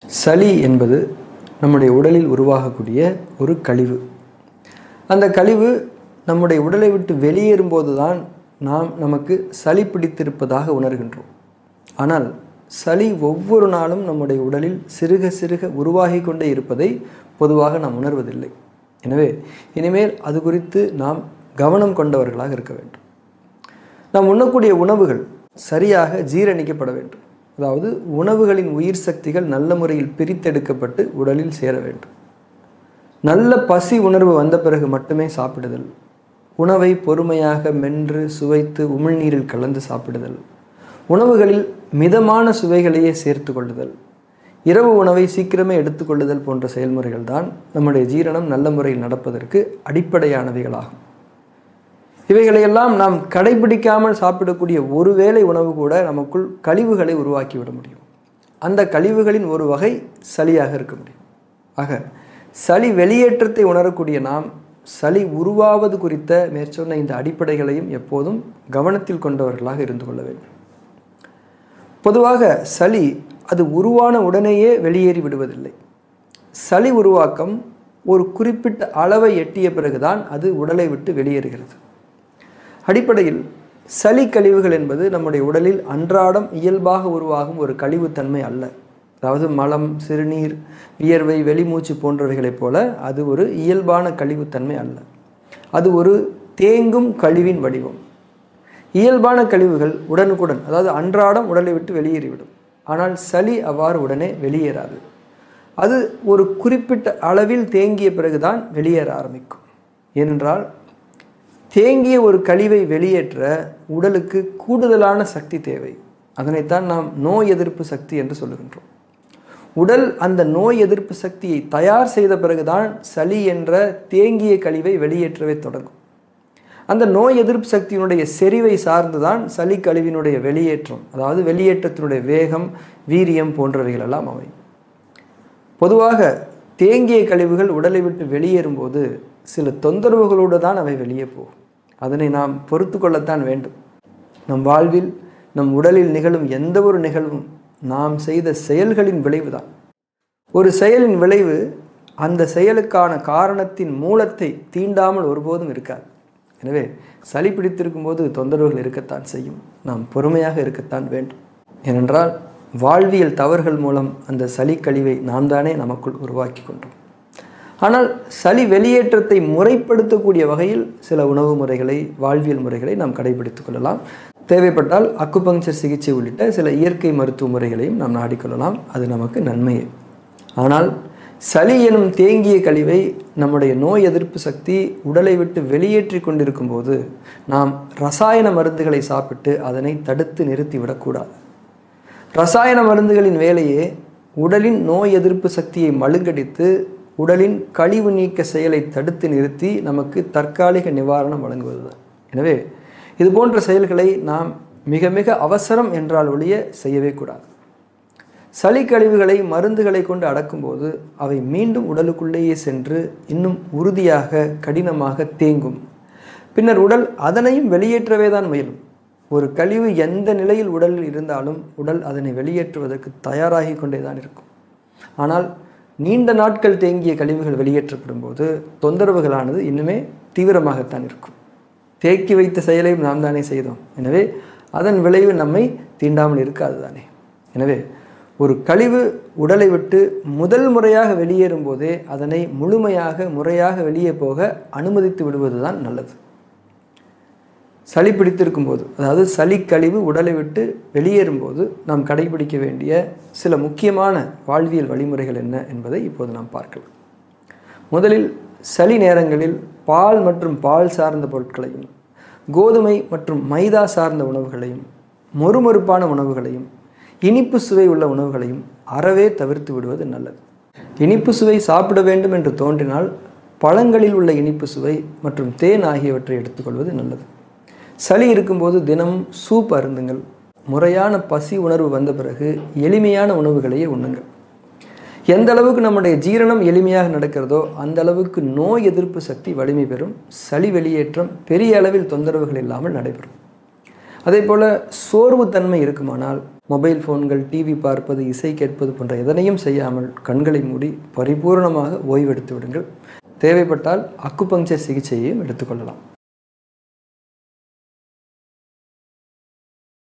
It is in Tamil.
சளி என்பது நம்முடைய உடலில் உருவாகக்கூடிய ஒரு கழிவு. அந்த கழிவு நம்முடைய உடலை விட்டு வெளியேறும்போது தான் நமக்கு சளி பிடித்திருப்பதாக உணர்கின்றோம். ஆனால் சளி ஒவ்வொரு நாளும் நம்முடைய உடலில் சிறுக சிறுக உருவாகி கொண்டே இருப்பதை பொதுவாக நாம் உணர்வதில்லை. எனவே இனிமேல் அது குறித்து நாம் கவனம் கொண்டவர்களாக இருக்க வேண்டும். நாம் உண்ணக்கூடிய உணவுகள் சரியாக ஜீரணிக்கப்பட வேண்டும். அதாவது உணவுகளின் உயிர் சக்திகள் நல்ல முறையில் பிரித்தெடுக்கப்பட்டு உடலில் சேர வேண்டும். நல்ல பசி உணர்வு வந்த பிறகு மட்டுமே சாப்பிடுதல், உணவை பொறுமையாக மென்று சுவைத்து உமிழ்நீரில் கலந்து சாப்பிடுதல், உணவுகளில் மிதமான சுவைகளையே சேர்த்து கொள்ளுதல், இரவு உணவை சீக்கிரமே எடுத்துக்கொள்ளுதல் போன்ற செயல்முறைகள் தான் நம்முடைய ஜீரணம் நல்ல முறையில் நடப்பதற்கு அடிப்படையானவைகளாகும். இவைகளையெல்லாம் நாம் கடைபிடிக்காமல் சாப்பிடக்கூடிய ஒருவேளை உணவு கூட நமக்குள் கழிவுகளை உருவாக்கிவிட முடியும். அந்த கழிவுகளின் ஒரு வகை சளியாக இருக்க முடியும். ஆக சளி வெளியேற்றத்தை உணரக்கூடிய நாம் சளி உருவாவது குறித்த மேற்சொன்ன இந்த அடிப்படைகளையும் எப்போதும் கவனத்தில் கொண்டவர்களாக இருந்து கொள்ள வேண்டும். பொதுவாக சளி அது உருவான உடனேயே வெளியேறி விடுவதில்லை. சளி உருவாக்கம் ஒரு குறிப்பிட்ட அளவை எட்டிய பிறகுதான் அது உடலை விட்டு வெளியேறுகிறது. அடிப்படையில் சளி கழிவுகள் என்பது நம்முடைய உடலில் அன்றாடம் இயல்பாக உருவாகும் ஒரு கழிவுத்தன்மை அல்ல. அதாவது மலம், சிறுநீர், வியர்வை, வெளிமூச்சு போன்றவைகளைப் போல அது ஒரு இயல்பான கழிவுத்தன்மை அல்ல. அது ஒரு தேங்கும் கழிவின் வடிவம். இயல்பான கழிவுகள் உடனுக்குடன், அதாவது அன்றாடம் உடலை விட்டு வெளியேறிவிடும். ஆனால் சளி அவ்வாறு உடனே வெளியேறாது. அது ஒரு குறிப்பிட்ட அளவில் தேங்கிய பிறகுதான் வெளியேற ஆரம்பிக்கும். ஏனென்றால் தேங்கிய ஒரு கழிவை வெளியேற்ற உடலுக்கு கூடுதலான சக்தி தேவை. அதனைத்தான் நாம் நோய் எதிர்ப்பு சக்தி என்று சொல்லுகின்றோம். உடல் அந்த நோய் எதிர்ப்பு சக்தியை தயார் செய்த பிறகுதான் சளி என்ற தேங்கிய கழிவை வெளியேற்றவே தொடங்கும். அந்த நோய் எதிர்ப்பு சக்தியினுடைய செறிவை சார்ந்துதான் சளி கழிவினுடைய வெளியேற்றம், அதாவது வெளியேற்றத்தினுடைய வேகம், வீரியம் போன்றவைகள் எல்லாம் அமையும். பொதுவாக தேங்கிய கழிவுகள் உடலை விட்டு வெளியேறும்போது சில தொந்தரவுகளோடு தான் அவை வெளியே போகும். அதனை நாம் பொறுத்து கொள்ளத்தான் வேண்டும். நம் வாழ்வில், நம் உடலில் நிகழும் எந்த ஒரு நிகழ்வும் நாம் செய்த செயல்களின் விளைவுதான். ஒரு செயலின் விளைவு அந்த செயலுக்கான காரணத்தின் மூலத்தை தீண்டாமல் ஒருபோதும் இருக்காது. எனவே சளி பிடித்திருக்கும் போது தொந்தரவுகள் இருக்கத்தான் செய்யும். நாம் பொறுமையாக இருக்கத்தான் வேண்டும். ஏனென்றால் வாழ்வியல் தவறுகள் மூலம் அந்த சளி கழிவை நாம் தானே நமக்குள் உருவாக்கி கொண்டோம். ஆனால் சளி வெளியேற்றத்தை முறைப்படுத்தக்கூடிய வகையில் சில உணவு முறைகளை, வாழ்வியல் முறைகளை நாம் கடைபிடித்துக் கொள்ளலாம். தேவைப்பட்டால் அக்குபங்சர் சிகிச்சை உள்ளிட்ட சில இயற்கை மருத்துவ முறைகளையும் நாம் நாடிக்கொள்ளலாம். அது நமக்கு நன்மையே. ஆனால் சளி எனும் தேங்கிய கழிவை நம்முடைய நோய் எதிர்ப்பு சக்தி உடலை விட்டு வெளியேற்றி கொண்டிருக்கும் போது நாம் ரசாயன மருந்துகளை சாப்பிட்டு அதனை தடுத்து நிறுத்திவிடக்கூடாது. ரசாயன மருந்துகளின் வேலையே உடலின் நோய் எதிர்ப்பு சக்தியை மழுங்கடித்து உடலின் கழிவு நீக்க செயலை தடுத்து நிறுத்தி நமக்கு தற்காலிக நிவாரணம் வழங்குவதுதான். எனவே இது போன்ற செயல்களை நாம் மிக மிக அவசரம் என்றால் ஒழிய செய்யவே கூடாது. சளி கழிவுகளை மருந்துகளை கொண்டு அடக்கும்போது அவை மீண்டும் உடலுக்குள்ளேயே சென்று இன்னும் உறுதியாக, கடினமாக தேங்கும். பின்னர் உடல் அதனையும் வெளியேற்றவே தான் முயலும். ஒரு கழிவு எந்த நிலையில் உடலில் இருந்தாலும் உடல் அதனை வெளியேற்றுவதற்கு தயாராகி கொண்டே தான் இருக்கும். ஆனால் நீண்ட நாட்கள் தேங்கிய கழிவுகள் வெளியேற்றப்படும் போது தொந்தரவுகளானது இன்னுமே தீவிரமாகத்தான் இருக்கும். தேக்கி வைத்த செயலையும் நாம் தானே செய்தோம். எனவே அதன் விளைவு நம்மை தீண்டாமல் இருக்காது தானே. எனவே ஒரு கழிவு உடலை விட்டு முதல் முறையாக வெளியேறும் போதே அதனை முழுமையாக, முறையாக வெளியே போக அனுமதித்து விடுவதுதான் நல்லது. சளி பிடித்திருக்கும் போது, அதாவது சளி கழிவு உடலை விட்டு வெளியேறும்போது நாம் கடைபிடிக்க வேண்டிய சில முக்கியமான வாழ்வியல் வழிமுறைகள் என்ன என்பதை இப்போது நாம் பார்க்கலாம். முதலில் சளி நேரங்களில் பால் மற்றும் பால் சார்ந்த பொருட்களையும், கோதுமை மற்றும் மைதா சார்ந்த உணவுகளையும், மொறுமொறுப்பான உணவுகளையும், இனிப்பு சுவை உள்ள உணவுகளையும் அறவே தவிர்த்து விடுவது நல்லது. இனிப்பு சுவை சாப்பிட வேண்டும் என்று தோன்றினால் பழங்களில் உள்ள இனிப்பு சுவை மற்றும் தேன் ஆகியவற்றை எடுத்துக்கொள்வது நல்லது. சளி இருக்கும்போது தினமும் சூப் அருந்துங்கள். முறையான பசி உணர்வு வந்த பிறகு எளிமையான உணவுகளையே உண்ணுங்கள். எந்த அளவுக்கு நம்முடைய ஜீரணம் எளிமையாக நடக்கிறதோ அந்த அளவுக்கு நோய் எதிர்ப்பு சக்தி வலிமை பெறும். சளி வெளியேற்றம் பெரிய அளவில் தொந்தரவுகள் இல்லாமல் நடைபெறும். அதே போல் சோர்வுத்தன்மை இருக்குமானால் மொபைல் ஃபோன்கள், டிவி பார்ப்பது, இசை கேட்பது போன்ற எதனையும் செய்யாமல் கண்களை மூடி பரிபூர்ணமாக ஓய்வெடுத்து விடுங்கள். தேவைப்பட்டால் அக்குபங்சர் சிகிச்சையையும் எடுத்துக்கொள்ளலாம்.